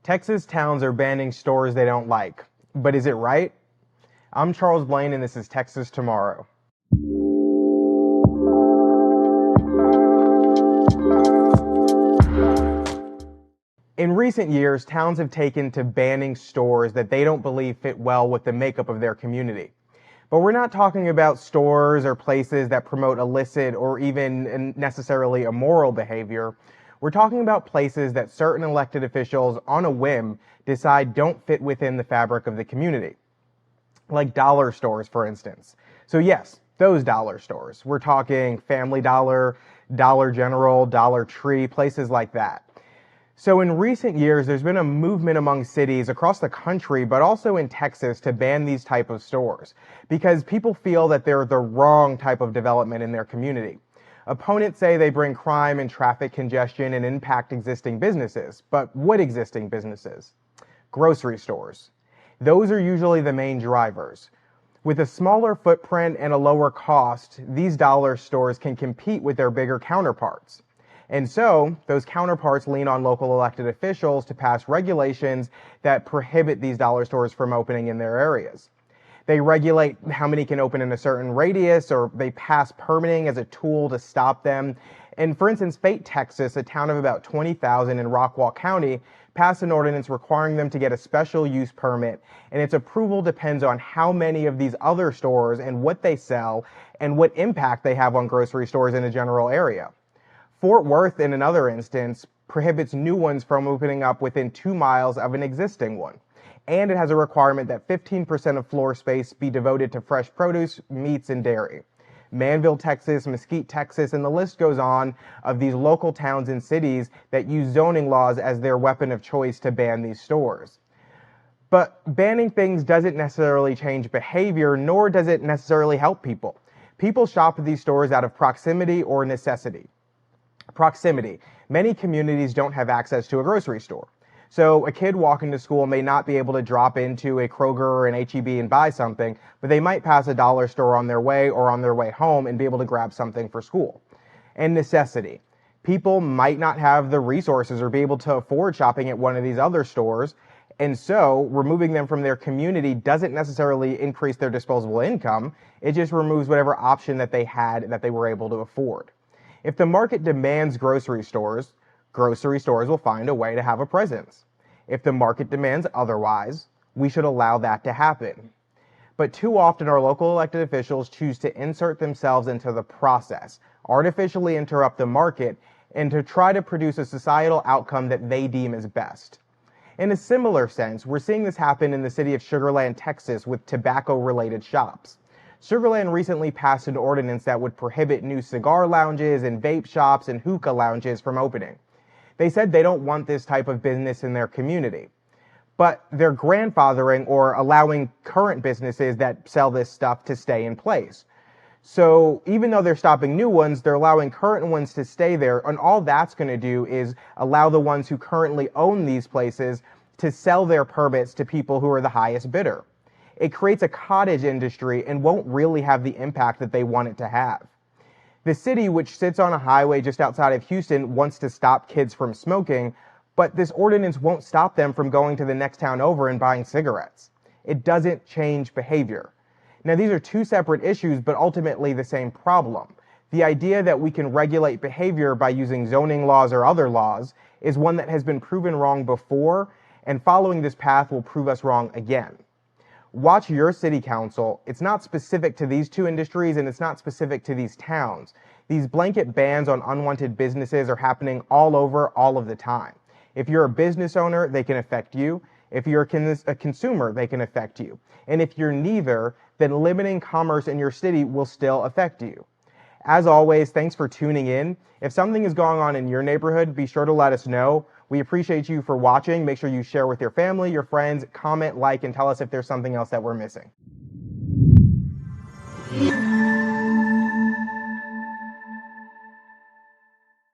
Texas towns are banning stores they don't like. But is it right? I'm Charles Blaine, and this is Texas Tomorrow. In recent years, towns have taken to banning stores that they don't believe fit well with the makeup of their community. But we're not talking about stores or places that promote illicit or even necessarily immoral behavior. We're talking about places that certain elected officials, on a whim, decide don't fit within the fabric of the community. Like dollar stores, for instance. So yes, those dollar stores. We're talking Family Dollar, Dollar General, Dollar Tree, places like that. So in recent years, there's been a movement among cities across the country, but also in Texas, to ban these type of stores because people feel that they're the wrong type of development in their community. Opponents say they bring crime and traffic congestion and impact existing businesses. But what existing businesses? Grocery stores. Those are usually the main drivers. With a smaller footprint and a lower cost, these dollar stores can compete with their bigger counterparts. And so, those counterparts lean on local elected officials to pass regulations that prohibit these dollar stores from opening in their areas. They regulate how many can open in a certain radius, or they pass permitting as a tool to stop them. And for instance, Fate, Texas, a town of about 20,000 in Rockwall County, passed an ordinance requiring them to get a special use permit, and its approval depends on how many of these other stores and what they sell and what impact they have on grocery stores in a general area. Fort Worth, in another instance, prohibits new ones from opening up within 2 miles of an existing one. And it has a requirement that 15% of floor space be devoted to fresh produce, meats, and dairy. Manville, Texas, Mesquite, Texas, and the list goes on of these local towns and cities that use zoning laws as their weapon of choice to ban these stores. But banning things doesn't necessarily change behavior, nor does it necessarily help people. People shop at these stores out of proximity or necessity. Proximity. Many communities don't have access to a grocery store. So a kid walking to school may not be able to drop into a Kroger or an H-E-B and buy something, but they might pass a dollar store on their way or on their way home and be able to grab something for school. And necessity. People might not have the resources or be able to afford shopping at one of these other stores, and so removing them from their community doesn't necessarily increase their disposable income. It just removes whatever option that they had that they were able to afford. If the market demands grocery stores will find a way to have a presence. If the market demands otherwise, we should allow that to happen. But too often our local elected officials choose to insert themselves into the process, artificially interrupt the market, and to try to produce a societal outcome that they deem as best. In a similar sense, we're seeing this happen in the city of Sugar Land, Texas, with tobacco-related shops. Sugar Land recently passed an ordinance that would prohibit new cigar lounges and vape shops and hookah lounges from opening. They said they don't want this type of business in their community. But they're grandfathering or allowing current businesses that sell this stuff to stay in place. So even though they're stopping new ones, they're allowing current ones to stay there, and all that's going to do is allow the ones who currently own these places to sell their permits to people who are the highest bidder. It creates a cottage industry and won't really have the impact that they want it to have. The city, which sits on a highway just outside of Houston, wants to stop kids from smoking, but this ordinance won't stop them from going to the next town over and buying cigarettes. It doesn't change behavior. Now, these are two separate issues, but ultimately the same problem. The idea that we can regulate behavior by using zoning laws or other laws is one that has been proven wrong before, and following this path will prove us wrong again. Watch your city council. It's not specific to these two industries, and it's not specific to these towns. These blanket bans on unwanted businesses are happening all over, all of the time. If you're a business owner, they can affect you. If you're a consumer, they can affect you. And if you're neither, then limiting commerce in your city will still affect you. As always, thanks for tuning in. If something is going on in your neighborhood, be sure to let us know. We appreciate you for watching. Make sure you share with your family, your friends, comment, like, and tell us if there's something else that we're missing.